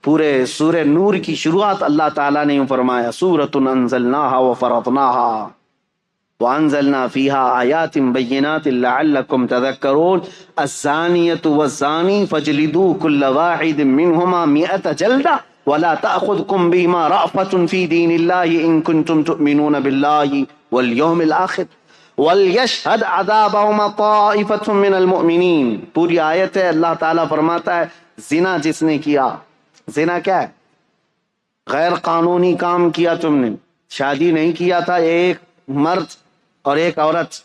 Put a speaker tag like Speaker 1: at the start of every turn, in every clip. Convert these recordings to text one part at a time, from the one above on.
Speaker 1: پورے سورہ نور کی شروعات اللہ تعالیٰ نے یوں فرمایا، سورۃ انزلناها وفرضناها وانزلنا فيها آیات بینات لعلکم تذکرون الزانیۃ والزانی فاجلدوا کل واحد منہما 100 جلدہ ولا تأخذکم بہما رأفۃ فی دین اللہ ان کنتم تؤمنون باللہ والیوم الآخر وَلْيَشْهَدْ عَذَابَهُمَا طَائِفَةٌ مِّنَ الْمُؤْمِنِينَ۔ پوری آیت ہے، اللہ تعالیٰ فرماتا ہے زنا جس نے کیا، زنا کیا ہے؟ غیر قانونی کام کیا تم نے، شادی نہیں کیا تھا ایک مرد اور ایک عورت،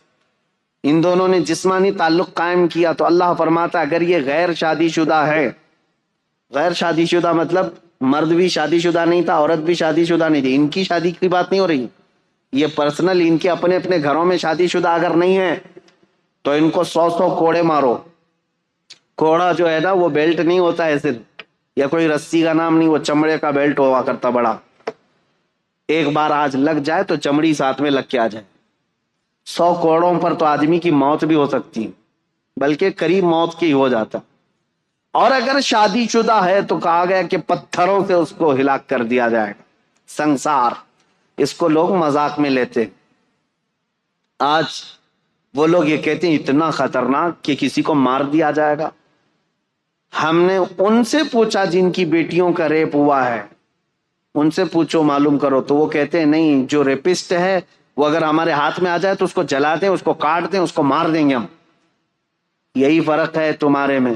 Speaker 1: ان دونوں نے جسمانی تعلق قائم کیا، تو اللہ فرماتا ہے اگر یہ غیر شادی شدہ ہے، غیر شادی شدہ مطلب مرد بھی شادی شدہ نہیں تھا، عورت بھی شادی شدہ نہیں تھی، ان کی شادی کی بات نہیں ہو رہی، یہ پرسنل ان کے اپنے اپنے گھروں میں شادی شدہ اگر نہیں ہے تو ان کو 100 کوڑے مارو۔ کوڑا جو ہے نا وہ بیلٹ نہیں ہوتا ہے صرف، یا کوئی رسی کا نام نہیں، وہ چمڑے کا بیلٹ ہوا کرتا بڑا، ایک بار آج لگ جائے تو چمڑی ساتھ میں لگ کے آ جائے، 100 کوڑوں پر تو آدمی کی موت بھی ہو سکتی، بلکہ قریب موت کی ہو جاتا۔ اور اگر شادی شدہ ہے تو کہا گیا کہ پتھروں سے اس کو ہلاک کر دیا جائے گا، سنسار۔ اس کو لوگ مذاق میں لیتے، آج وہ لوگ یہ کہتے ہیں اتنا خطرناک کہ کسی کو مار دیا جائے گا۔ ہم نے ان سے پوچھا جن کی بیٹیوں کا ریپ ہوا ہے، ان سے پوچھو معلوم کرو، تو وہ کہتے ہیں نہیں، جو ریپسٹ ہے وہ اگر ہمارے ہاتھ میں آ جائے تو اس کو جلا دیں، اس کو کاٹ دیں، اس کو مار دیں گے ہم۔ یہی فرق ہے تمہارے میں،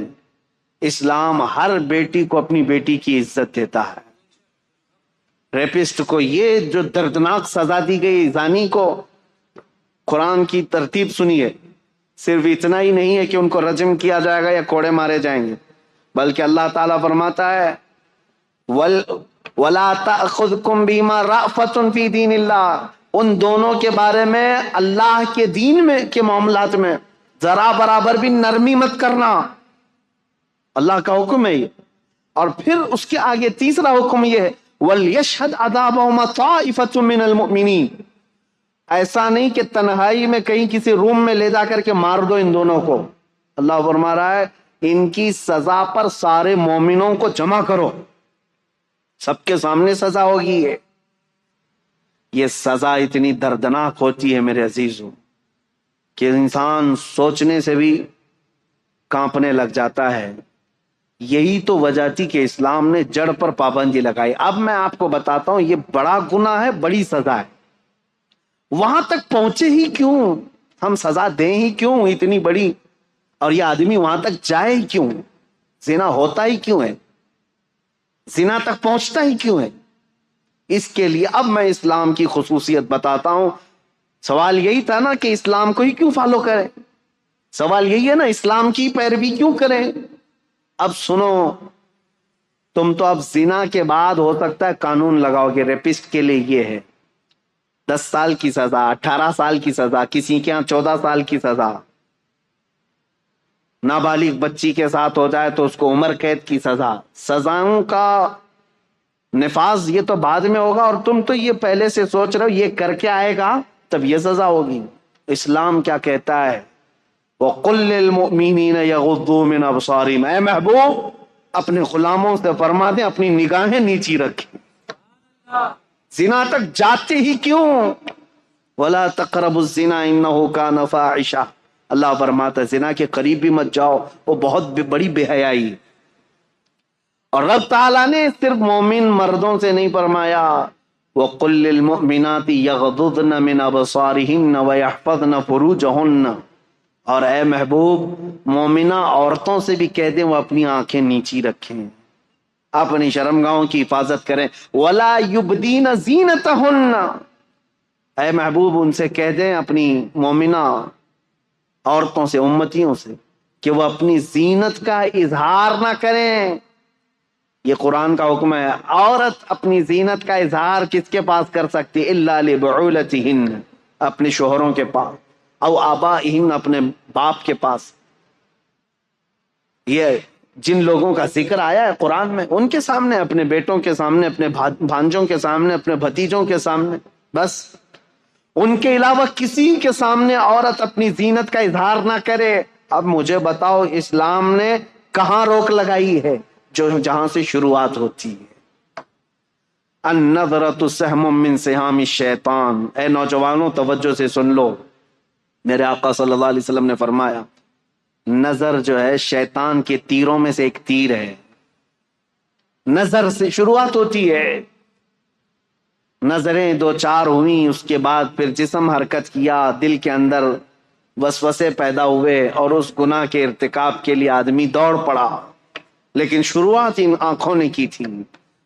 Speaker 1: اسلام ہر بیٹی کو اپنی بیٹی کی عزت دیتا ہے، ریپسٹ کو یہ جو دردناک سزا دی گئی زانی کو، قرآن کی ترتیب سنیے، صرف اتنا ہی نہیں ہے کہ ان کو رجم کیا جائے گا یا کوڑے مارے جائیں گے، بلکہ اللہ تعالیٰ فرماتا ہے وَلَا تَأْخُذْكُمْ بِمَا رَأْفَةٌ فِي دِينِ اللَّهِ، ان دونوں کے بارے میں اللہ کے دین میں کے معاملات میں ذرا برابر بھی نرمی مت کرنا، اللہ کا حکم ہے یہ۔ اور پھر اس کے آگے تیسرا حکم یہ ہے وَلْيَشْهَدْ عَذَابَهُمَا طَائِفَةٌ مِّنَ الْمُؤْمِنِينَ، ایسا نہیں کہ تنہائی میں کہیں کسی روم میں لے جا کر کے مار دو ان دونوں کو، اللہ فرما رہا ہے ان کی سزا پر سارے مومنوں کو جمع کرو، سب کے سامنے سزا ہوگی۔ یہ سزا اتنی دردناک ہوتی ہے میرے عزیزوں کہ انسان سوچنے سے بھی کانپنے لگ جاتا ہے۔ یہی تو وجہ تھی کہ اسلام نے جڑ پر پابندی لگائی۔ اب میں آپ کو بتاتا ہوں یہ بڑا گناہ ہے، بڑی سزا ہے، وہاں تک پہنچے ہی کیوں، ہم سزا دیں ہی کیوں اتنی بڑی، اور یہ آدمی وہاں تک جائے ہی کیوں، زنا ہوتا ہی کیوں ہے، زنا تک پہنچتا ہی کیوں ہے؟ اس کے لیے اب میں اسلام کی خصوصیت بتاتا ہوں۔ سوال یہی تھا نا کہ اسلام کو ہی کیوں فالو کریں، سوال یہی ہے نا اسلام کی پیروی کیوں کریں؟ اب سنو، تم تو اب زنا کے بعد ہو سکتا ہے قانون لگاؤ گے ریپسٹ کے لیے یہ ہے 10 سال کی سزا، 18 سال کی سزا، کسی کے ہاں 14 سال کی سزا، نابالغ بچی کے ساتھ ہو جائے تو اس کو عمر قید کی سزا۔ سزاؤں کا نفاذ یہ تو بعد میں ہوگا، اور تم تو یہ پہلے سے سوچ رہے ہو یہ کر کے آئے گا تب یہ سزا ہوگی۔ اسلام کیا کہتا ہے وَقُلْ لِلْمُؤْمِنِينَ يَغُضُّوا مِنْ أَبْصَارِهِمْ، اے محبوب اپنے غلاموں سے فرما دیں اپنی نگاہیں نیچی رکھیں، زنا تک جاتے ہی کیوں؟ وَلَا تَقْرَبُوا الزِّنَا إِنَّهُ كَانَ فَاحِشَةً، اللہ فرماتا ہے زنا کے قریب بھی مت جاؤ، وہ بہت بڑی بے حیائی۔ اور رب تعالیٰ نے صرف مومن مردوں سے نہیں فرمایا وَقُلْ لِلْمُؤْمِنَاتِ يَغْضُضْنَ مِنْ أَبْصَارِهِنَّ وَيَحْفَظْنَ فُرُوجَهُنَّ، اور اے محبوب مومنہ عورتوں سے بھی کہہ دیں وہ اپنی آنکھیں نیچی رکھیں، اپنی شرمگاہوں کی حفاظت کریں۔ وَلَا يُبْدِينَ زِينَتَهُنَّ، اے محبوب ان سے کہہ دیں اپنی مومنہ عورتوں سے، امتیوں سے، کہ وہ اپنی زینت کا اظہار نہ کریں۔ یہ قرآن کا حکم ہے، عورت اپنی زینت کا اظہار کس کے پاس کر سکتی؟ الا لبعولتہن، اپنے شوہروں کے پاس، او آبائہن، اپنے باپ کے پاس۔ یہ جن لوگوں کا ذکر آیا ہے قرآن میں ان کے سامنے، اپنے بیٹوں کے سامنے، اپنے بھانجوں کے سامنے، اپنے بھتیجوں کے سامنے، بس ان کے علاوہ کسی کے سامنے عورت اپنی زینت کا اظہار نہ کرے۔ اب مجھے بتاؤ اسلام نے کہاں روک لگائی ہے؟ جو جہاں سے شروعات ہوتی ہے. النظرۃ سہم من سہام الشیطان. اے نوجوانوں توجہ سے سن لو، میرے آقا صلی اللہ علیہ وسلم نے فرمایا نظر جو ہے شیطان کے تیروں میں سے ایک تیر ہے. نظر سے شروعات ہوتی ہے، نظریں دو چار ہوئیں، اس کے بعد پھر جسم حرکت کیا، دل کے اندر وسوسے پیدا ہوئے اور اس گناہ کے ارتکاب کے لیے آدمی دوڑ پڑا. لیکن شروعات ان آنکھوں نے کی تھی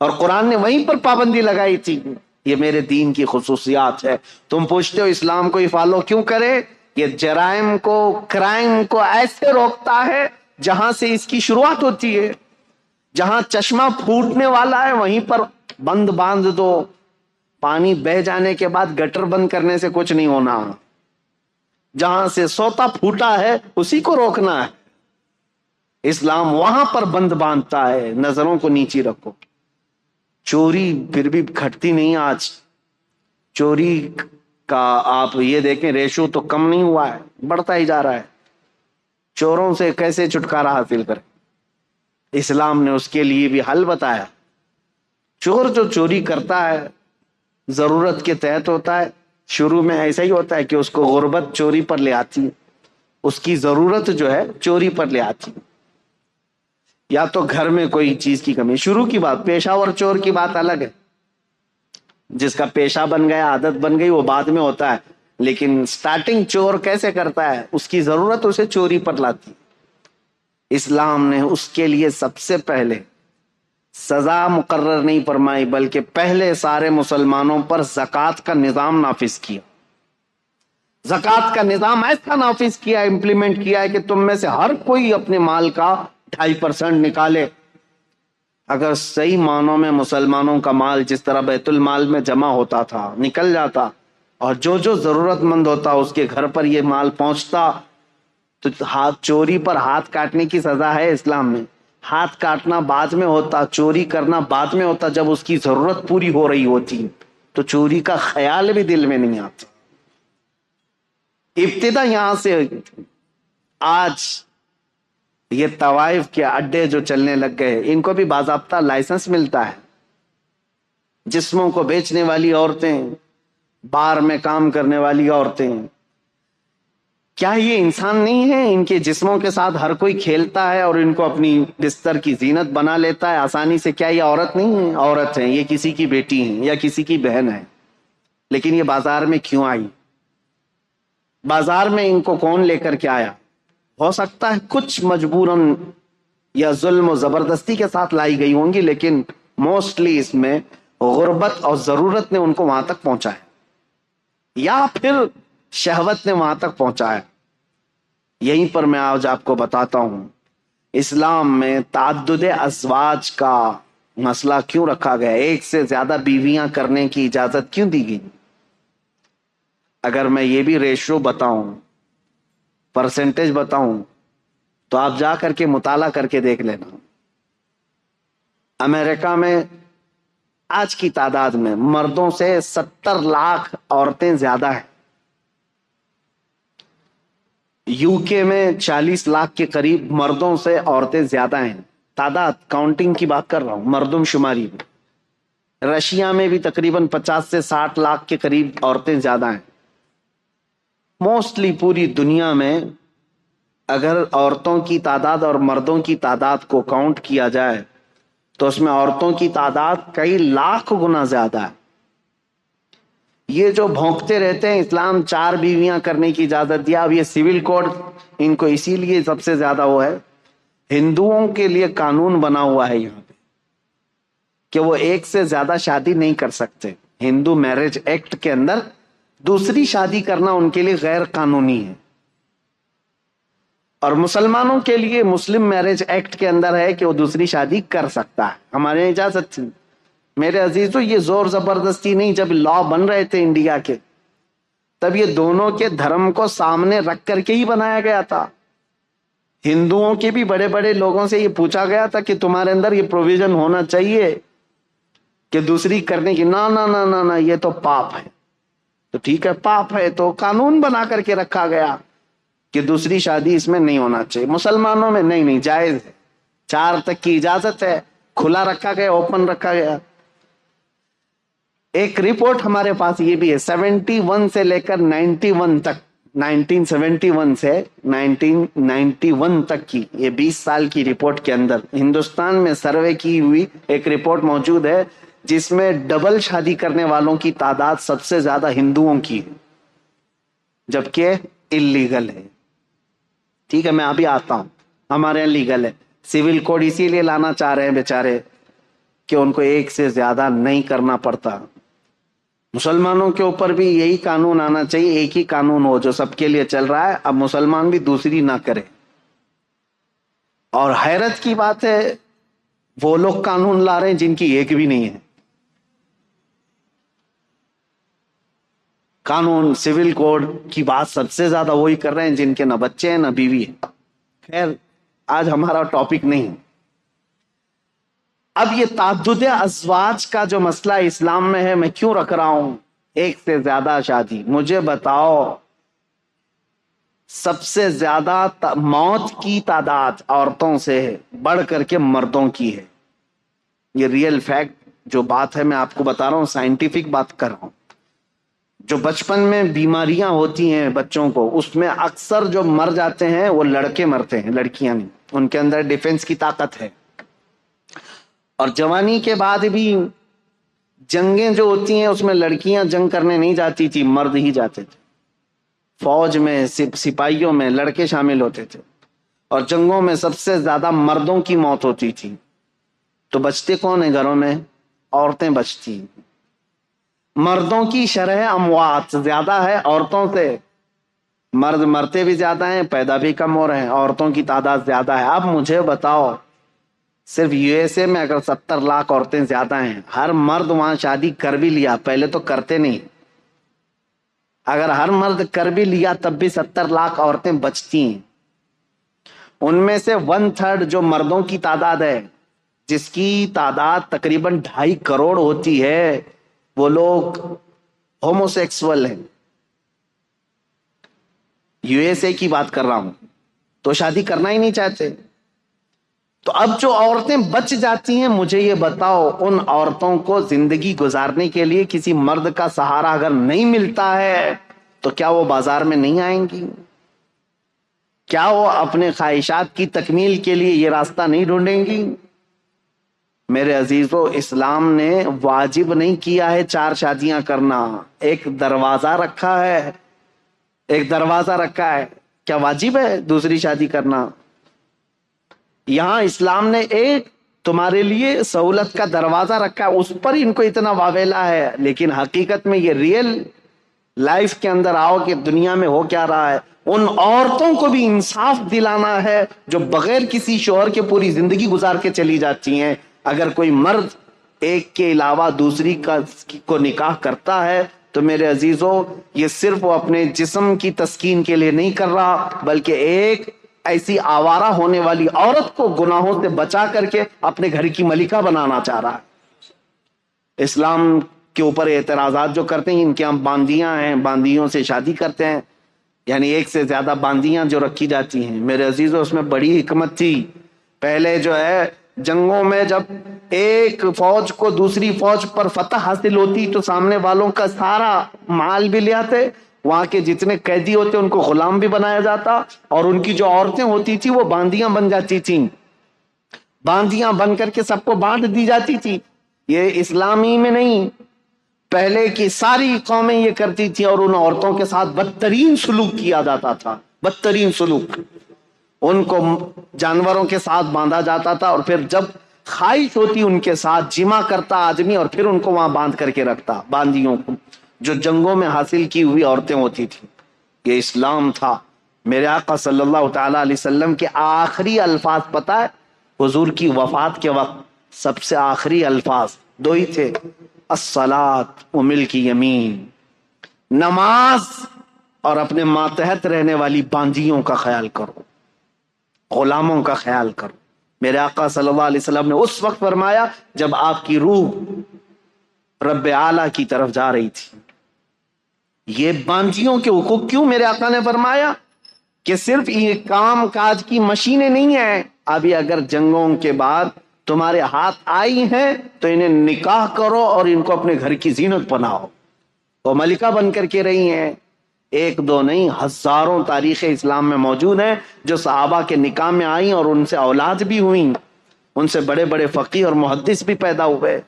Speaker 1: اور قرآن نے وہیں پر پابندی لگائی تھی. یہ میرے دین کی خصوصیات ہے. تم پوچھتے ہو اسلام کو یہ فالو کیوں کرے؟ یہ جرائم کو، کرائم کو ایسے روکتا ہے جہاں سے اس کی شروعات ہوتی ہے. جہاں چشمہ پھوٹنے والا ہے وہیں پر بند باندھ دو. پانی بہ جانے کے بعد گٹر بند کرنے سے کچھ نہیں ہونا. جہاں سے سوتا پھوٹا ہے اسی کو روکنا ہے. اسلام وہاں پر بند باندھتا ہے. نظروں کو نیچی رکھو. چوری پھر بھی گھٹتی نہیں آج. چوری کا آپ یہ دیکھیں ریشو تو کم نہیں ہوا ہے، بڑھتا ہی جا رہا ہے. چوروں سے کیسے چھٹکارا حاصل کریں؟ اسلام نے اس کے لیے بھی حل بتایا. چور جو چوری کرتا ہے ضرورت کے تحت ہوتا ہے. شروع میں ایسا ہی ہوتا ہے کہ اس کو غربت چوری پر لے آتی ہے، اس کی ضرورت جو ہے چوری پر لے آتی ہے. یا تو گھر میں کوئی چیز کی کمی. شروع کی بات، پیشہ ور چور کی بات الگ ہے. جس کا پیشہ بن گیا، عادت بن گئی، وہ بعد میں ہوتا ہے. لیکن سٹارٹنگ چور کیسے کرتا ہے؟ اس کی ضرورت اسے چوری پر لاتی. اسلام نے اس کے لیے سب سے پہلے سزا مقرر نہیں فرمائی، بلکہ پہلے سارے مسلمانوں پر زکوٰۃ کا نظام نافذ کیا. زکوٰۃ کا نظام ایسا نافذ کیا، امپلیمنٹ کیا ہے کہ تم میں سے ہر کوئی اپنے مال کا 2.5% نکالے. اگر صحیح معنوں میں مسلمانوں کا مال جس طرح بیت المال میں جمع ہوتا تھا نکل جاتا اور جو جو ضرورت مند ہوتا اس کے گھر پر یہ مال پہنچتا، تو چوری پر ہاتھ کاٹنے کی سزا ہے اسلام میں. ہاتھ کاٹنا بعد میں ہوتا، چوری کرنا بعد میں ہوتا. جب اس کی ضرورت پوری ہو رہی ہوتی تو چوری کا خیال بھی دل میں نہیں آتا. ابتدا یہاں سے. آج یہ طوائف کے اڈے جو چلنے لگ گئے، ان کو بھی باضابطہ لائسنس ملتا ہے. جسموں کو بیچنے والی عورتیں، بار میں کام کرنے والی عورتیں، کیا یہ انسان نہیں ہے؟ ان کے جسموں کے ساتھ ہر کوئی کھیلتا ہے اور ان کو اپنی بستر کی زینت بنا لیتا ہے آسانی سے. کیا یہ عورت نہیں ہے؟ عورت ہے. یہ کسی کی بیٹی ہے یا کسی کی بہن ہے. لیکن یہ بازار میں کیوں آئی؟ بازار میں ان کو کون لے کر کے آیا؟ ہو سکتا ہے کچھ مجبوراً یا ظلم و زبردستی کے ساتھ لائی گئی ہوں گی، لیکن موسٹلی اس میں غربت اور ضرورت نے ان کو وہاں تک پہنچایا یا پھر شہوت نے وہاں تک پہنچایا. یہیں پر میں آج آپ کو بتاتا ہوں اسلام میں تعدد ازواج کا مسئلہ کیوں رکھا گیا. ایک سے زیادہ بیویاں کرنے کی اجازت کیوں دی گئی؟ اگر میں یہ بھی ریشو بتاؤں، پرسنٹیج بتاؤں، تو آپ جا کر کے مطالعہ کر کے دیکھ لینا. امریکہ میں آج کی تعداد میں مردوں سے 70 لاکھ عورتیں زیادہ ہیں. یو کے میں 40 لاکھ کے قریب مردوں سے عورتیں زیادہ ہیں. تعداد کاؤنٹنگ کی بات کر رہا ہوں، مردم شماری میں. رشیا میں بھی تقریباً 50 سے 60 لاکھ کے قریب عورتیں زیادہ ہیں. موسٹلی پوری دنیا میں اگر عورتوں کی تعداد اور مردوں کی تعداد کو کاؤنٹ کیا جائے تو اس میں عورتوں کی تعداد کئی لاکھ گنا زیادہ ہے. یہ جو بھونکتے رہتے ہیں اسلام 4 بیویاں کرنے کی اجازت دیا، اب یہ سول کوڈ ان کو اسی لیے سب سے زیادہ وہ ہے. ہندوؤں کے لیے قانون بنا ہوا ہے یہاں پہ کہ وہ ایک سے زیادہ شادی نہیں کر سکتے. ہندو میرج ایکٹ کے اندر دوسری شادی کرنا ان کے لیے غیر قانونی ہے. اور مسلمانوں کے لیے مسلم میرج ایکٹ کے اندر ہے کہ وہ دوسری شادی کر سکتا ہے. ہمارے یہاں اجازت تھی. میرے عزیزو یہ زور زبردستی نہیں. جب لا بن رہے تھے انڈیا کے تب یہ دونوں کے دھرم کو سامنے رکھ کر کے ہی بنایا گیا تھا. ہندوؤں کے بھی بڑے بڑے لوگوں سے یہ پوچھا گیا تھا کہ تمہارے اندر یہ پروویژن ہونا چاہیے کہ دوسری کرنے کی. نہ نہ نہ نہ نہ، یہ تو پاپ ہے. تو ٹھیک ہے پاپ ہے تو قانون بنا کر کے رکھا گیا کہ دوسری شادی اس میں نہیں ہونا چاہیے. مسلمانوں میں نہیں جائز ہے. 4 تک کی اجازت ہے، کھلا رکھا گیا، اوپن رکھا گیا۔ ایک رپورٹ ہمارے پاس یہ بھی ہے 71 سے لے کر 91 تک، 1971 سے 1991 تک کی، یہ 20 سال کی رپورٹ کے اندر ہندوستان میں سروے کی ہوئی ایک رپورٹ موجود ہے جس میں ڈبل شادی کرنے والوں کی تعداد سب سے زیادہ ہندوؤں کی ہے، جبکہ انلیگل ہے۔ ٹھیک ہے، میں ابھی آتا ہوں، ہمارے یہاں لیگل ہے۔ سول کوڈ اسی لیے لانا چاہ رہے ہیں بیچارے کہ ان کو ایک سے زیادہ نہیں کرنا پڑتا۔ مسلمانوں کے اوپر بھی یہی قانون آنا چاہیے، ایک ہی قانون ہو جو سب کے لیے چل رہا ہے، اب مسلمان بھی دوسری نہ کرے۔ اور حیرت کی بات ہے وہ لوگ قانون لا رہے ہیں جن کی ایک بھی نہیں ہے۔ قانون سول کوڈ کی بات سب سے زیادہ وہی کر رہے ہیں جن کے نہ بچے ہیں نہ بیوی ہے۔ خیر، آج ہمارا ٹاپک نہیں۔ اب یہ تعدد ازواج کا جو مسئلہ اسلام میں ہے، میں کیوں رکھ رہا ہوں ایک سے زیادہ شادی؟ مجھے بتاؤ، سب سے زیادہ موت کی تعداد عورتوں سے بڑھ کر کے مردوں کی ہے۔ یہ ریئل فیکٹ جو بات ہے میں آپ کو بتا رہا ہوں، سائنٹیفک بات کر رہا ہوں۔ جو بچپن میں بیماریاں ہوتی ہیں بچوں کو، اس میں اکثر جو مر جاتے ہیں وہ لڑکے مرتے ہیں، لڑکیاں نہیں۔ ان کے اندر ڈیفنس کی طاقت ہے۔ اور جوانی کے بعد بھی جنگیں جو ہوتی ہیں اس میں لڑکیاں جنگ کرنے نہیں جاتی تھی، مرد ہی جاتے تھے۔ فوج میں، سپاہیوں میں لڑکے شامل ہوتے تھے، اور جنگوں میں سب سے زیادہ مردوں کی موت ہوتی تھی۔ تو بچتے کون ہیں گھروں میں؟ عورتیں بچتی۔ مردوں کی شرح اموات زیادہ ہے عورتوں سے، مرد مرتے بھی زیادہ ہیں، پیدا بھی کم ہو رہے ہیں، عورتوں کی تعداد زیادہ ہے۔ اب مجھے بتاؤ، صرف یو ایس اے میں اگر 70 لاکھ عورتیں زیادہ ہیں، ہر مرد وہاں شادی کر بھی لیا، پہلے تو کرتے نہیں، اگر ہر مرد کر بھی لیا تب بھی 70 لاکھ عورتیں بچتی ہیں۔ ان میں سے 1/3 جو مردوں کی تعداد ہے، جس کی تعداد تقریباً 2.5 کروڑ ہوتی ہے، وہ لوگ ہومو سیکسول ہیں۔ یو ایس اے کی بات کر رہا ہوں، تو شادی کرنا ہی نہیں چاہتے۔ تو اب جو عورتیں بچ جاتی ہیں، مجھے یہ بتاؤ، ان عورتوں کو زندگی گزارنے کے لیے کسی مرد کا سہارا اگر نہیں ملتا ہے تو کیا وہ بازار میں نہیں آئیں گی؟ کیا وہ اپنے خواہشات کی تکمیل کے لیے یہ راستہ نہیں ڈھونڈیں گی؟ میرے عزیزو، اسلام نے واجب نہیں کیا ہے 4 شادیاں کرنا، ایک دروازہ رکھا ہے، ایک دروازہ رکھا ہے۔ کیا واجب ہے دوسری شادی کرنا؟ یہاں اسلام نے ایک تمہارے لیے سہولت کا دروازہ رکھا ہے، اس پر ان کو اتنا واویلا ہے، لیکن حقیقت میں یہ ریئل لائف کے اندر آؤ کہ دنیا میں ہو کیا رہا ہے۔ ان عورتوں کو بھی انصاف دلانا ہے جو بغیر کسی شوہر کے پوری زندگی گزار کے چلی جاتی ہیں۔ اگر کوئی مرد ایک کے علاوہ دوسری کو نکاح کرتا ہے تو میرے عزیزو، یہ صرف وہ اپنے جسم کی تسکین کے لیے نہیں کر رہا، بلکہ ایک ایسی آوارہ ہونے والی عورت کو گناہوں سے بچا کر کے اپنے گھر کی ملکہ بنانا چاہ رہا ہے۔ اسلام کے اوپر اعتراضات جو کرتے ہیں، ان کے ہم باندیاں ہیں، باندیوں سے شادی کرتے ہیں، یعنی ایک سے زیادہ باندیاں جو رکھی جاتی ہیں۔ میرے عزیزو، اس میں بڑی حکمت تھی۔ پہلے جو ہے جنگوں میں جب ایک فوج کو دوسری فوج پر فتح حاصل ہوتی تو سامنے والوں کا سارا مال بھی لے آتے، وہاں کے جتنے قیدی ہوتے ان کو غلام بھی بنایا جاتا، اور ان کی جو عورتیں ہوتی تھی وہ باندیاں بن جاتی تھیں، باندیاں بن کر کے سب کو بانٹ دی جاتی تھی۔ یہ اسلامی میں نہیں، پہلے کی ساری قومیں یہ کرتی تھی، اور ان عورتوں کے ساتھ بدترین سلوک کیا جاتا تھا، بدترین سلوک۔ ان کو جانوروں کے ساتھ باندھا جاتا تھا، اور پھر جب خواہش ہوتی ان کے ساتھ جمع کرتا آدمی، اور پھر ان کو وہاں باندھ کر کے رکھتا، باندیوں کو، جو جنگوں میں حاصل کی ہوئی عورتیں ہوتی تھیں۔ یہ اسلام تھا۔ میرے آقا صلی اللہ تعالی علیہ وسلم کے آخری الفاظ پتہ ہے؟ حضور کی وفات کے وقت سب سے آخری الفاظ 2 ہی تھے، الصلاۃ و ملک یمین، نماز اور اپنے ماتحت رہنے والی باندیوں کا خیال کرو، غلاموں کا خیال کرو۔ میرے آقا صلی اللہ علیہ وسلم نے اس وقت فرمایا جب آپ کی روح رب اعلیٰ کی طرف جا رہی تھی۔ یہ باندیوں کے حقوق کیوں میرے آقا نے فرمایا؟ کہ صرف یہ کام کاج کی مشینیں نہیں ہیں. ابھی اگر جنگوں کے بعد تمہارے ہاتھ آئی ہیں تو انہیں نکاح کرو اور ان کو اپنے گھر کی زینت بناؤ. وہ ملکہ بن کر کے رہی ہیں. ایک دو نہیں، ہزاروں تاریخ اسلام میں موجود ہیں جو صحابہ کے نکاح میں آئیں اور ان سے اولاد بھی ہوئیں، ان سے بڑے بڑے فقیہ اور محدث بھی پیدا ہوئے.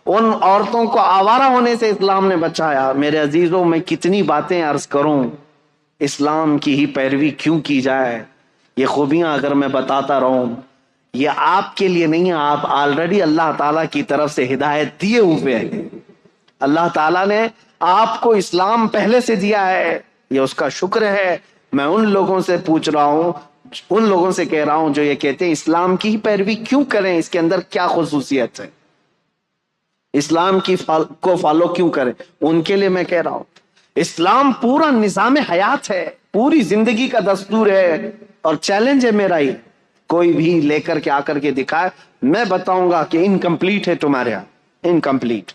Speaker 1: ان عورتوں کو آوارہ ہونے سے اسلام نے بچایا. میرے عزیزوں، میں کتنی باتیں عرض کروں، اسلام کی ہی پیروی کیوں کی جائے. یہ خوبیاں اگر میں بتاتا رہوں، یہ آپ کے لیے نہیں ہے، آپ آلریڈی اللہ تعالیٰ کی طرف سے ہدایت دیے ہوئے ہیں. اللہ تعالیٰ نے آپ کو اسلام پہلے سے دیا ہے، یہ اس کا شکر ہے. میں ان لوگوں سے پوچھ رہا ہوں، ان لوگوں سے کہہ رہا ہوں جو یہ کہتے ہیں اسلام کی ہی پیروی کیوں کریں، اس کے اندر کیا خصوصیت ہے، اسلام کو فالو کیوں کریں. ان کے لیے میں کہہ رہا ہوں اسلام پورا نظام حیات ہے، پوری زندگی کا دستور ہے. اور چیلنج ہے میرا ہی، کوئی بھی لے کر کے آ کر کے دکھائے، میں بتاؤں گا کہ انکمپلیٹ ہے تمہارے یہاں، انکمپلیٹ.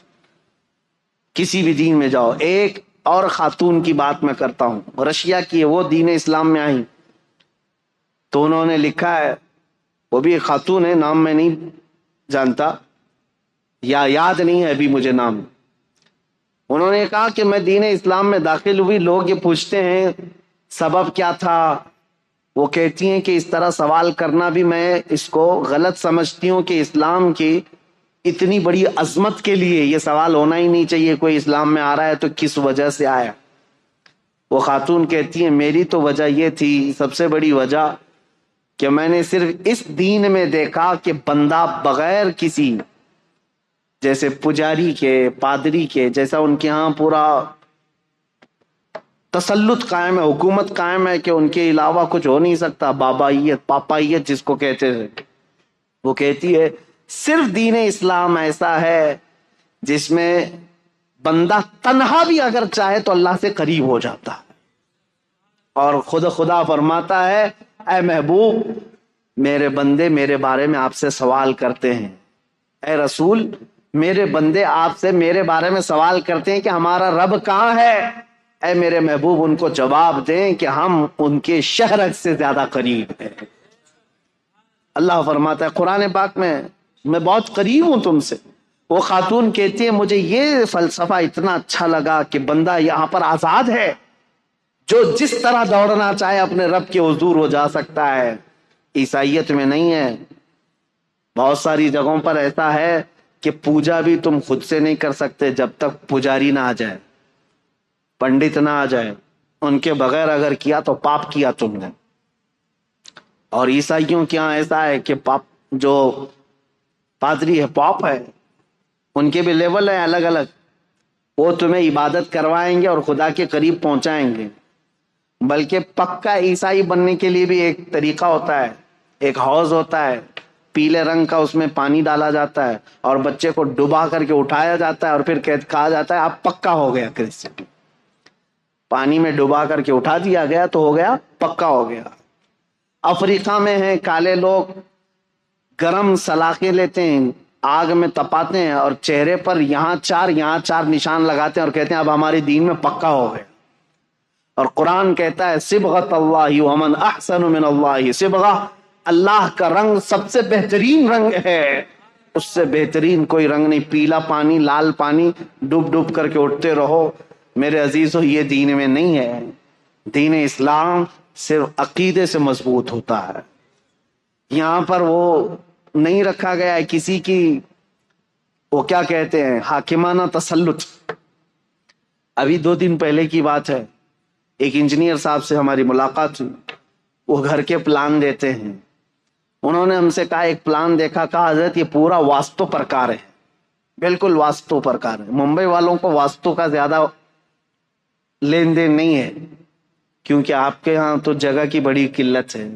Speaker 1: کسی بھی دین میں جاؤ. ایک اور خاتون کی بات میں کرتا ہوں، رشیا کی، وہ دین اسلام میں آئی تو انہوں نے لکھا ہے، وہ بھی ایک خاتون ہے، نام میں نہیں جانتا یا یاد نہیں ہے ابھی مجھے نام. انہوں نے کہا کہ میں دین اسلام میں داخل ہوئی، لوگ یہ پوچھتے ہیں سبب کیا تھا. وہ کہتی ہیں کہ اس طرح سوال کرنا بھی میں اس کو غلط سمجھتی ہوں کہ اسلام کی اتنی بڑی عظمت کے لیے یہ سوال ہونا ہی نہیں چاہیے. کوئی اسلام میں آ رہا ہے تو کس وجہ سے آیا. وہ خاتون کہتی ہیں میری تو وجہ یہ تھی، سب سے بڑی وجہ، کہ میں نے صرف اس دین میں دیکھا کہ بندہ بغیر کسی، جیسے پجاری کے، پادری کے، جیسا ان کے ہاں پورا تسلط قائم ہے، حکومت قائم ہے کہ ان کے علاوہ کچھ ہو نہیں سکتا، بابائیت، پاپائیت جس کو کہتے تھے. وہ کہتی ہے صرف دین اسلام ایسا ہے جس میں بندہ تنہا بھی اگر چاہے تو اللہ سے قریب ہو جاتا ہے. اور خدا فرماتا ہے اے محبوب، میرے بندے میرے بارے میں آپ سے سوال کرتے ہیں، اے رسول میرے بندے آپ سے میرے بارے میں سوال کرتے ہیں کہ ہمارا رب کہاں ہے. اے میرے محبوب ان کو جواب دیں کہ ہم ان کے شہرک سے زیادہ قریب ہیں. اللہ فرماتا ہے قرآن پاک میں بہت قریب ہوں تم سے. وہ خاتون کہتی ہے مجھے یہ فلسفہ اتنا اچھا لگا کہ بندہ یہاں پر آزاد ہے، جو جس طرح دوڑنا چاہے اپنے رب کے حضور ہو جا سکتا ہے. عیسائیت میں نہیں ہے. بہت ساری جگہوں پر ایسا ہے کہ پوجا بھی تم خود سے نہیں کر سکتے جب تک پجاری نہ آ جائے، پنڈت نہ آ جائے. ان کے بغیر اگر کیا تو پاپ کیا تم نے. اور عیسائیوں کے یہاں ایسا ہے کہ پاپ جو پادری ہے پاپ ہے، ان کے بھی لیول ہے الگ الگ. وہ تمہیں عبادت کروائیں گے اور خدا کے قریب پہنچائیں گے. بلکہ پکا عیسائی بننے کے لیے بھی ایک طریقہ ہوتا ہے، ایک حوض ہوتا ہے پیلے رنگ کا، اس میں پانی ڈالا جاتا ہے اور بچے کو ڈبا کر کے اٹھایا جاتا ہے اور پھر کہا جاتا ہے آپ پکا ہو گیا کرسچن. پانی میں ڈبا کر کے اٹھا دیا گیا تو ہو گیا، پکا ہو گیا. افریقہ میں ہیں کالے لوگ، گرم سلاخیں لیتے ہیں، آگ میں تپاتے ہیں اور چہرے پر یہاں چار نشان لگاتے ہیں اور کہتے ہیں اب ہمارے دین میں پکا ہو گئے. اور قرآن کہتا ہے صبغۃ اللہ ومن احسن من اللہ صبغہ، اللہ کا رنگ سب سے بہترین رنگ ہے، اس سے بہترین کوئی رنگ نہیں. پیلا پانی، لال پانی، ڈوب کر کے اٹھتے رہو. میرے عزیزو یہ دین میں نہیں ہے. دین اسلام صرف عقیدے سے مضبوط ہوتا ہے. یہاں پر وہ نہیں رکھا گیا ہے کسی کی، وہ کیا کہتے ہیں، حاکمانہ تسلط. ابھی 2 دن پہلے کی بات ہے، ایک انجینئر صاحب سے ہماری ملاقات ہوئی. وہ گھر کے پلان دیتے ہیں. انہوں نے ہم سے کہا ایک پلان دیکھا، کہا حضرت یہ پورا واستو پرکار ہے، بالکل واستو پرکار ہے. ممبئی والوں کو واستو کا زیادہ لین دین نہیں ہے کیونکہ آپ کے ہاں تو جگہ کی بڑی قلت ہے.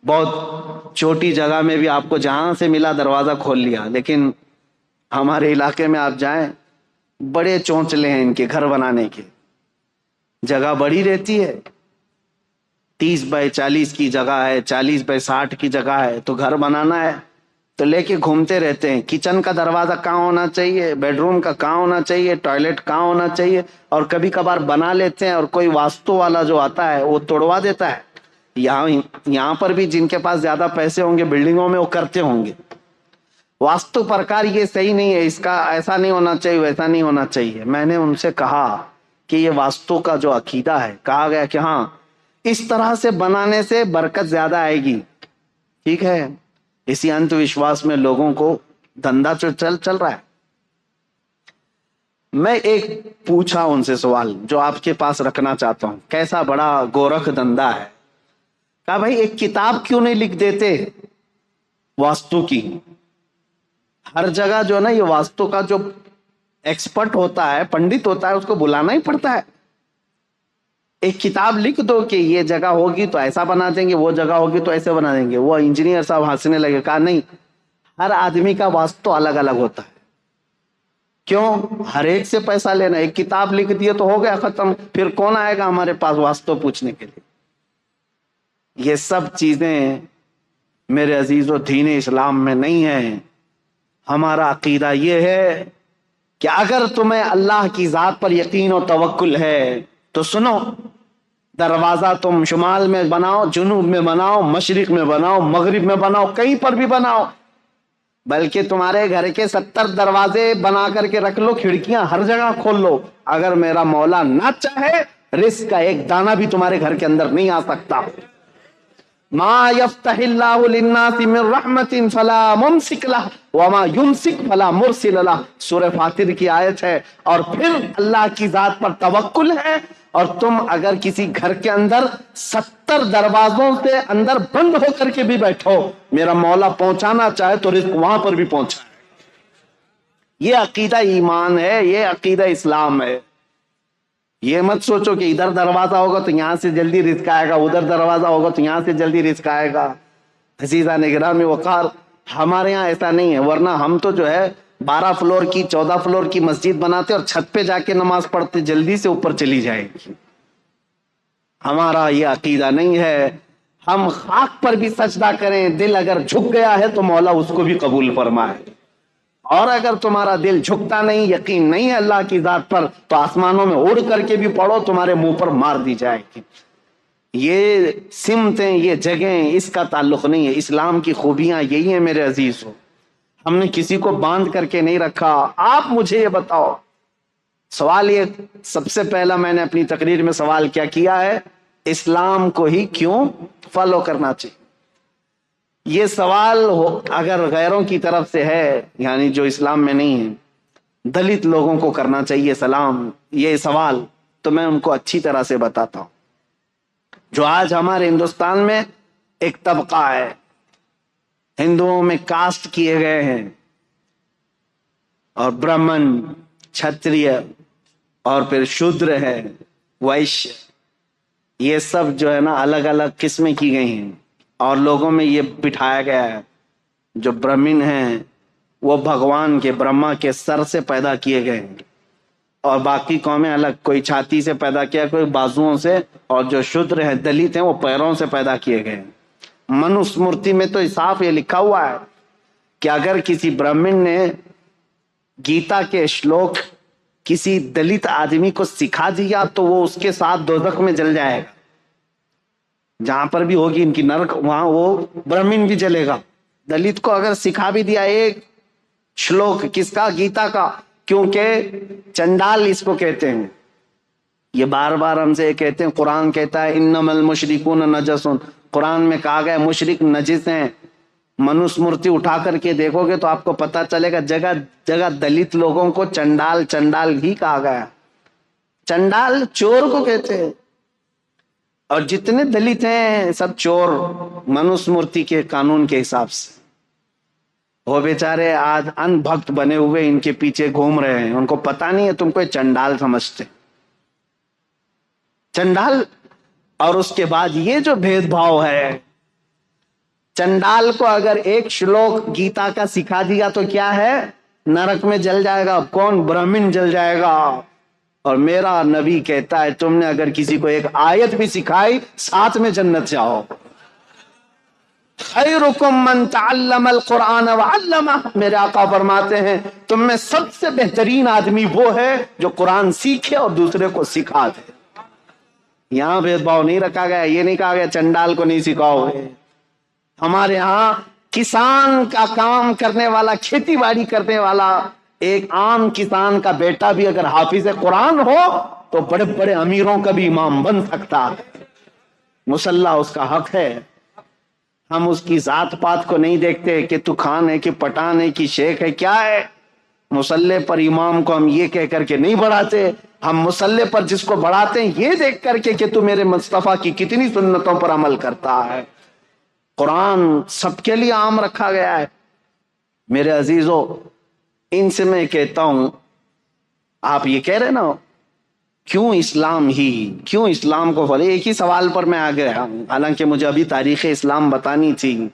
Speaker 1: بہت چھوٹی جگہ میں بھی آپ کو جہاں سے ملا دروازہ کھول لیا. لیکن ہمارے علاقے میں آپ جائیں، بڑے چونچلے ہیں ان کے گھر بنانے کے. جگہ بڑی رہتی ہے، 30 بائی 40 کی جگہ ہے، 40 بائی 60 کی جگہ ہے، تو گھر بنانا ہے تو لے کے گھومتے رہتے ہیں، کچن کا دروازہ کہاں ہونا چاہیے، بیڈ روم کا کہاں ہونا چاہیے، ٹوائلٹ کہاں ہونا چاہیے، اور کبھی کبھار بنا لیتے ہیں اور کوئی واسطو والا جو آتا ہے وہ توڑوا دیتا ہے۔ یہاں پر بھی جن کے پاس زیادہ پیسے ہوں گے بلڈنگوں میں وہ کرتے ہوں گے۔ واستو پرکار یہ صحیح نہیں ہے، اس کا ایسا نہیں ہونا چاہیے، ویسا نہیں ہونا چاہیے۔ میں نے ان سے کہا کہ یہ واستو کا جو عقیدہ ہے، کہا گیا کہ ہاں اس طرح سے بنانے سے برکت زیادہ آئے گی، ٹھیک ہے۔ اسی انت وشواس میں لوگوں کو دھندا چل رہا ہے۔ میں ایک پوچھا ان سے سوال جو آپ کے پاس رکھنا چاہتا ہوں، کیسا بڑا گورکھ دھندا ہے۔ کہا بھائی ایک کتاب کیوں نہیں لکھ دیتے واستو کی؟ ہر جگہ جو ہے نا یہ واستو کا جو ایکسپرٹ ہوتا ہے، پنڈت ہوتا ہے، اس کو بلانا ہی پڑتا ہے۔ ایک کتاب لکھ دو کہ یہ جگہ ہوگی تو ایسا بنا دیں گے، وہ جگہ ہوگی تو ایسے بنا دیں گے۔ وہ انجینئر صاحب ہنسنے لگے، کہا نہیں، ہر آدمی کا واستو الگ الگ ہوتا ہے۔ کیوں ہر ایک سے پیسہ لینا؟ ایک کتاب لکھ دیے تو ہو گیا، ختم، پھر کون آئے گا ہمارے پاس واستو پوچھنے کے لیے؟ یہ سب چیزیں میرے عزیزو دین اسلام میں نہیں ہیں۔ ہمارا عقیدہ یہ ہے کہ اگر تمہیں اللہ کی ذات پر یقین و توکل ہے تو سنو، دروازہ تم شمال میں بناؤ، جنوب میں بناؤ، مشرق میں بناؤ، مغرب میں بناؤ، کہیں پر بھی بناؤ، بلکہ تمہارے گھر کے 70 دروازے بنا کر کے رکھ لو، کھڑکیاں ہر جگہ کھول لو، اگر میرا مولا نہ چاہے رزق کا ایک دانہ بھی تمہارے گھر کے اندر نہیں آ سکتا۔ ما یفتح اللہ للناس من رحمت فلا ممسک لہ وما یمسک فلا مرسل لہ، سورہ فاطر کی آیت ہے۔ اور پھر اللہ کی ذات پر توکل ہے، اور تم اگر کسی گھر کے اندر 70 دروازوں سے اندر بند ہو کر کے بھی بیٹھو، میرا مولا پہنچانا چاہے تو رزق وہاں پر بھی پہنچائے۔ یہ عقیدہ ایمان ہے، یہ عقیدہ اسلام ہے۔ یہ مت سوچو کہ ادھر دروازہ ہوگا تو یہاں سے جلدی رزق آئے گا، ادھر دروازہ ہوگا تو یہاں سے جلدی رزق آئے گا۔ عزیزان گرامی وقار، ہمارے یہاں ایسا نہیں ہے، ورنہ ہم تو جو ہے 12 فلور کی 14 فلور کی مسجد بناتے اور چھت پہ جا کے نماز پڑھتے، جلدی سے اوپر چلی جائے گی۔ ہمارا یہ عقیدہ نہیں ہے۔ ہم خاک پر بھی سجدہ کریں، دل اگر جھک گیا ہے تو مولا اس کو بھی قبول فرمائے، اور اگر تمہارا دل جھکتا نہیں، یقین نہیں ہے اللہ کی ذات پر، تو آسمانوں میں اڑ کر کے بھی پڑھو، تمہارے منہ پر مار دی جائے گی۔ یہ سمتیں، یہ جگہیں، اس کا تعلق نہیں ہے۔ اسلام کی خوبیاں یہی ہیں میرے عزیزو، ہم نے کسی کو باندھ کر کے نہیں رکھا۔ آپ مجھے یہ بتاؤ، سوال یہ سب سے پہلا میں نے اپنی تقریر میں سوال کیا کیا ہے، اسلام کو ہی کیوں فالو کرنا چاہیے؟ یہ سوال اگر غیروں کی طرف سے ہے، یعنی جو اسلام میں نہیں ہے، دلت لوگوں کو کرنا چاہیے سلام یہ سوال، تو میں ان کو اچھی طرح سے بتاتا ہوں۔ جو آج ہمارے ہندوستان میں ایک طبقہ ہے، ہندوؤں میں کاسٹ کیے گئے ہیں، اور برہمن، چھتریہ، اور پھر شودر ہے، ویشیہ، یہ سب جو ہے نا الگ الگ قسمیں کی گئی ہیں، اور لوگوں میں یہ بٹھایا گیا ہے جو برہمن ہیں وہ بھگوان کے، برہما کے سر سے پیدا کیے گئے ہیں، اور باقی قومیں الگ، کوئی چھاتی سے پیدا کیا، کوئی بازوؤں سے، اور جو شودر ہیں، دلت ہیں، وہ پیروں سے پیدا کیے گئے ہیں۔ منوسمرتی میں تو صاف یہ لکھا ہوا ہے کہ اگر کسی برہمن نے گیتا کے شلوک کسی دلت آدمی کو سکھا دیا تو وہ اس کے ساتھ دوزخ میں جل جائے گا، جہاں پر بھی ہوگی ان کی نرک، وہاں وہ برہمن بھی جلے گا۔ دلت کو اگر سکھا بھی دیا ایک شلوک، کس کا؟ گیتا کا، کیونکہ چنڈال اس کو کہتے ہیں، یہ بار بار ہم سے کہتے ہیں، قرآن کہتا ہے انما المشرکون نجس، قرآن میں کہا گیا مشرک نجس ہیں۔ منوسمرتی اٹھا کر کے دیکھو گے تو آپ کو پتا چلے گا جگہ جگہ دلت لوگوں کو چنڈال چنڈال ہی کہا گیا۔ چنڈال چور کو کہتے ہیں، اور جتنے دلت ہیں سب چور، منوسمرتی کے قانون کے حساب سے۔ وہ بیچارے آج ان بھکت بنے ہوئے ان کے پیچھے گھوم رہے ہیں، ان کو پتا نہیں ہے تم کو چنڈال سمجھتے، چنڈال۔ اور اس کے بعد یہ جو بھید بھاؤ ہے، چنڈال کو اگر ایک شلوک گیتا کا سکھا دیا تو کیا ہے؟ نرک میں جل جائے گا۔ کون؟ برہمن جل جائے گا۔ اور میرا نبی کہتا ہے تم نے اگر کسی کو ایک آیت بھی سکھائی، ساتھ میں جنت جاؤ۔ خیرکم من تعلم القرآن وعلمہ، میرے آقا فرماتے ہیں تم میں سب سے بہترین آدمی وہ ہے جو قرآن سیکھے اور دوسرے کو سکھا دے۔ یہاں بھید بھاؤ نہیں رکھا گیا، یہ نہیں کہا گیا چنڈال کو نہیں سکھاؤ گے۔ ہمارے ہاں کسان کا کام کرنے والا، کھیتی باڑی کرنے والا ایک عام کسان کا بیٹا بھی اگر حافظ قرآن ہو تو بڑے بڑے امیروں کا بھی امام بن سکتا ہے۔ مصلی اس کا حق ہے۔ ہم اس کی ذات پات کو نہیں دیکھتے کہ تو خان ہے کہ پٹھان ہے کہ شیخ ہے، کیا ہے۔ مصلی پر امام کو ہم یہ کہہ کر کے نہیں بڑھاتے، ہم مصلی پر جس کو بڑھاتے ہیں یہ دیکھ کر کے کہ تو میرے مصطفیٰ کی کتنی سنتوں پر عمل کرتا ہے۔ قرآن سب کے لیے عام رکھا گیا ہے۔ میرے عزیزو، ان سے میں کہتا ہوں، آپ یہ کہہ رہے نا کیوں اسلام ہی، کیوں اسلام کو فالو، ایک ہی سوال پر میں آ گیا ہوں، حالانکہ مجھے ابھی تاریخ اسلام بتانی تھی۔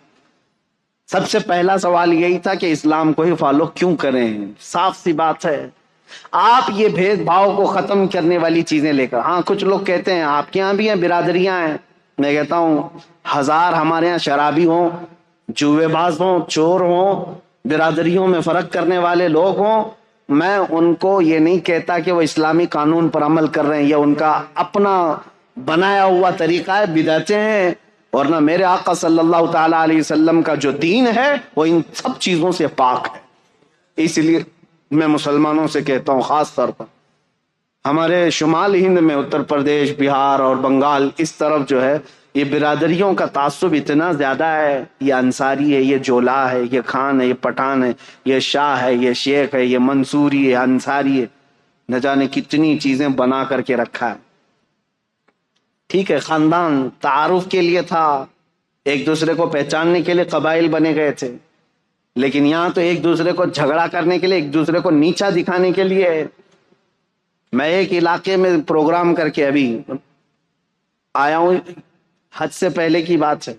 Speaker 1: سب سے پہلا سوال یہی تھا کہ اسلام کو ہی فالو کیوں کریں۔ صاف سی بات ہے، آپ یہ بھید بھاؤ کو ختم کرنے والی چیزیں لے کر، ہاں کچھ لوگ کہتے ہیں آپ کے یہاں بھی ہیں برادریاں ہیں، میں کہتا ہوں ہزار ہمارے یہاں شرابی ہوں، جوے باز ہوں، چور ہوں، برادریوں میں فرق کرنے والے لوگ ہوں، میں ان کو یہ نہیں کہتا کہ وہ اسلامی قانون پر عمل کر رہے ہیں، یہ ان کا اپنا بنایا ہوا طریقہ ہے، بدعتیں ہیں، ورنہ میرے آقا صلی اللہ تعالی علیہ وسلم کا جو دین ہے وہ ان سب چیزوں سے پاک ہے۔ اس لیے میں مسلمانوں سے کہتا ہوں، خاص طور پر ہمارے شمال ہند میں اتر پردیش، بہار اور بنگال، اس طرف جو ہے یہ برادریوں کا تعصب اتنا زیادہ ہے، یہ انصاری ہے، یہ جولا ہے، یہ خان ہے، یہ پٹھان ہے، یہ شاہ ہے، یہ شیخ ہے، یہ منصوری ہے، انصاری ہے، نہ جانے کتنی چیزیں بنا کر کے رکھا ہے۔ ٹھیک ہے، خاندان تعارف کے لیے تھا، ایک دوسرے کو پہچاننے کے لیے قبائل بنے گئے تھے، لیکن یہاں تو ایک دوسرے کو جھگڑا کرنے کے لیے، ایک دوسرے کو نیچا دکھانے کے لیے ہے۔ میں ایک علاقے میں پروگرام کر کے ابھی آیا ہوں، حج سے پہلے کی بات ہے،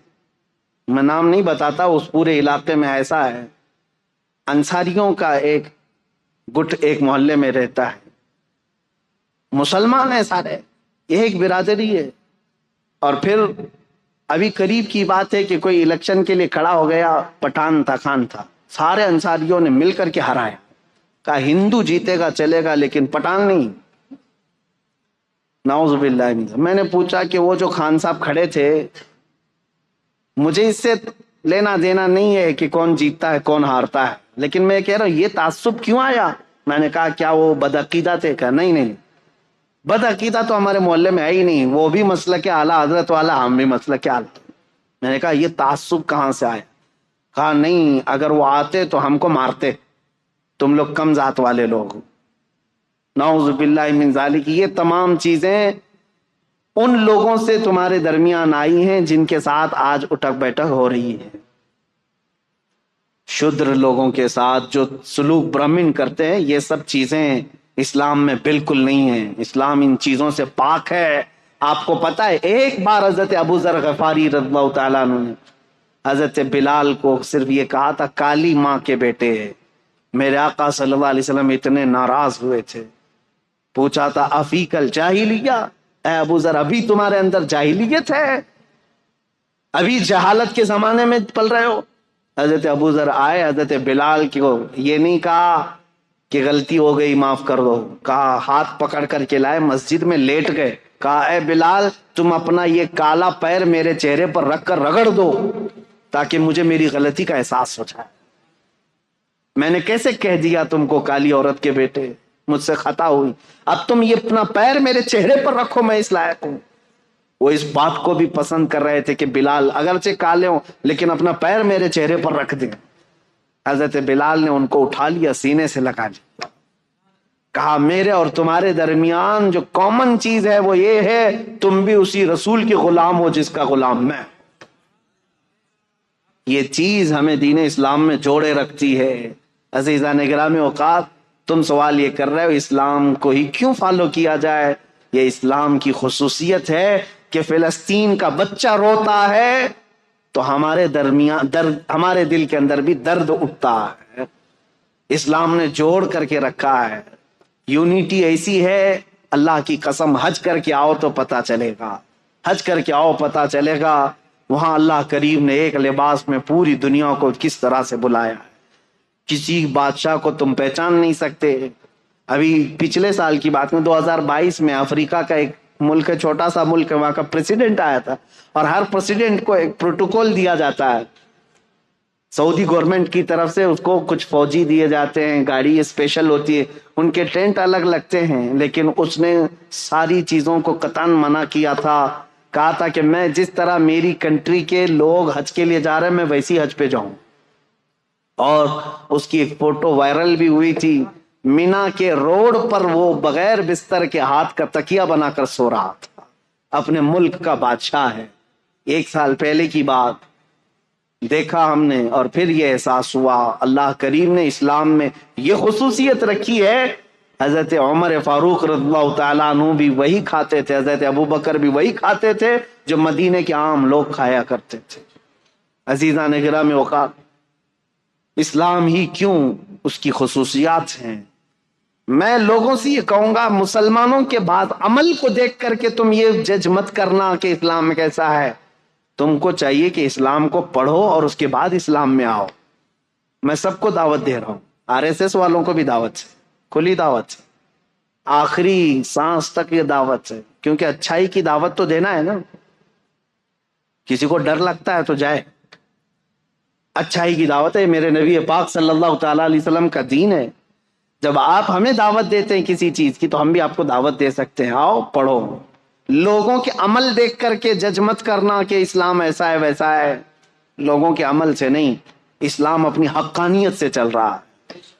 Speaker 1: میں نام نہیں بتاتا، اس پورے علاقے میں ایسا ہے، انصاریوں کا ایک گٹ ایک محلے میں رہتا ہے، مسلمان ہیں سارے، ایک برادری ہے، اور پھر ابھی قریب کی بات ہے کہ کوئی الیکشن کے لیے کھڑا ہو گیا، پٹھان تھا، خان تھا، سارے انصاریوں نے مل کر کے ہرایا، کہا ہندو جیتے گا چلے گا لیکن پٹھان نہیں۔ نعوذ باللہ من ذالک۔ میں نے پوچھا کہ وہ جو خان صاحب کھڑے تھے، مجھے اس سے لینا دینا نہیں ہے کہ کون جیتتا ہے کون ہارتا ہے، لیکن میں کہہ رہا ہوں یہ تعصب کیوں آیا؟ میں نے کہا کیا وہ بدعقیدہ تھے؟ کہا نہیں، بدعقیدہ تو ہمارے محلے میں ہے ہی نہیں، وہ بھی مسلک اعلیٰ حضرت والا، ہم بھی مسلک اعلیٰ۔ میں نے کہا یہ تعصب کہاں سے آیا؟ کہا نہیں، اگر وہ آتے تو ہم کو مارتے، تم لوگ کم ذات والے لوگ۔ نعوذ باللہ من ذالک۔ یہ تمام چیزیں ان لوگوں سے تمہارے درمیان آئی ہیں جن کے ساتھ آج اٹھک بیٹھک ہو رہی ہے، شودر لوگوں کے ساتھ جو سلوک برہمن کرتے ہیں، یہ سب چیزیں اسلام میں بالکل نہیں ہیں، اسلام ان چیزوں سے پاک ہے۔ آپ کو پتا ہے ایک بار حضرت ابو ذر غفاری رضی اللہ تعالیٰ عنہ نے حضرت بلال کو صرف یہ کہا تھا کالی ماں کے بیٹے، میرے آقا صلی اللہ علیہ وسلم اتنے ناراض ہوئے تھے، پوچھا تھا افیک الجاہلیہ، اے ابو ذر ابھی تمہارے اندر جاہلیت ہے، ابھی جہالت کے زمانے میں پل رہے ہو؟ حضرت ابو ذر آئے، حضرت بلال کو یہ نہیں کہا کہ غلطی ہو گئی معاف کر دو، کہا ہاتھ پکڑ کر کے لائے، مسجد میں لیٹ گئے، کہا اے بلال تم اپنا یہ کالا پیر میرے چہرے پر رکھ کر رگڑ دو تاکہ مجھے میری غلطی کا احساس ہو جائے، میں نے کیسے کہہ دیا تم کو کالی عورت کے بیٹے، مجھ سے خطا ہوئی، اب تم یہ اپنا پیر میرے چہرے پر رکھو، میں اس لائق ہوں۔ وہ اس بات کو بھی پسند کر رہے تھے کہ بلال اگرچہ کالے ہوں لیکن اپنا پیر میرے چہرے پر رکھ دیں۔ حضرت بلال نے ان کو اٹھا لیا، سینے سے لگا لیا، کہا میرے اور تمہارے درمیان جو کامن چیز ہے وہ یہ ہے تم بھی اسی رسول کے غلام ہو جس کا غلام میں۔ یہ چیز ہمیں دین اسلام میں جوڑے رکھتی ہے۔ عزیزان گرامی اوقات، تم سوال یہ کر رہے ہو اسلام کو ہی کیوں فالو کیا جائے؟ یہ اسلام کی خصوصیت ہے کہ فلسطین کا بچہ روتا ہے تو ہمارے درمیان ہمارے دل کے اندر بھی درد اٹھتا ہے۔ اسلام نے جوڑ کر کے رکھا ہے، یونیٹی ایسی ہے، اللہ کی قسم حج کر کے آؤ تو پتہ چلے گا، حج کر کے آؤ پتہ چلے گا وہاں اللہ کریم نے ایک لباس میں پوری دنیا کو کس طرح سے بلایا ہے، کسی بادشاہ کو تم پہچان نہیں سکتے۔ ابھی پچھلے سال کی بات میں 2022 میں افریقہ کا ایک ملک ہے، چھوٹا سا ملک ہے، وہاں کا پریزیڈنٹ آیا تھا، اور ہر پریزیڈنٹ کو ایک پروٹوکول دیا جاتا ہے سعودی گورنمنٹ کی طرف سے، اس کو کچھ فوجی دیے جاتے ہیں، گاڑی اسپیشل ہوتی ہے، ان کے ٹینٹ الگ لگتے ہیں، لیکن اس نے ساری چیزوں کو قطعاً منع کیا تھا، کہا تھا کہ میں جس طرح میری کنٹری کے لوگ حج کے لیے جا رہے ہیں میں ویسی حج پہ جاؤں۔ اور اس کی ایک فوٹو وائرل بھی ہوئی تھی، مینا کے روڈ پر وہ بغیر بستر کے ہاتھ کا تکیہ بنا کر سو رہا تھا، اپنے ملک کا بادشاہ ہے۔ 1 سال پہلے کی بات دیکھا ہم نے، اور پھر یہ احساس ہوا اللہ کریم نے اسلام میں یہ خصوصیت رکھی ہے۔ حضرت عمر فاروق رضی اللہ تعالیٰ عنہ بھی وہی کھاتے تھے، حضرت ابو بکر بھی وہی کھاتے تھے جو مدینے کے عام لوگ کھایا کرتے تھے۔ عزیزان گرامی اوقات، اسلام ہی کیوں، اس کی خصوصیات ہیں۔ میں لوگوں سے یہ کہوں گا، مسلمانوں کے بعد عمل کو دیکھ کر کے تم یہ جج مت کرنا کہ اسلام کیسا ہے۔ تم کو چاہیے کہ اسلام کو پڑھو اور اس کے بعد اسلام میں آؤ۔ میں سب کو دعوت دے رہا ہوں، RSS والوں کو بھی دعوت ہے، کھلی دعوت ہے، آخری سانس تک یہ دعوت ہے، کیونکہ اچھائی کی دعوت تو دینا ہے نا۔ کسی کو ڈر لگتا ہے تو جائے، اچھائی کی دعوت ہے، میرے نبی پاک صلی اللہ تعالیٰ علیہ وسلم کا دین ہے۔ جب آپ ہمیں دعوت دیتے ہیں کسی چیز کی تو ہم بھی آپ کو دعوت دے سکتے ہیں، آؤ پڑھو۔ لوگوں کے عمل دیکھ کر کے جج مت کرنا کہ اسلام ایسا ہے ویسا ہے، لوگوں کے عمل سے نہیں، اسلام اپنی حقانیت سے چل رہا ہے۔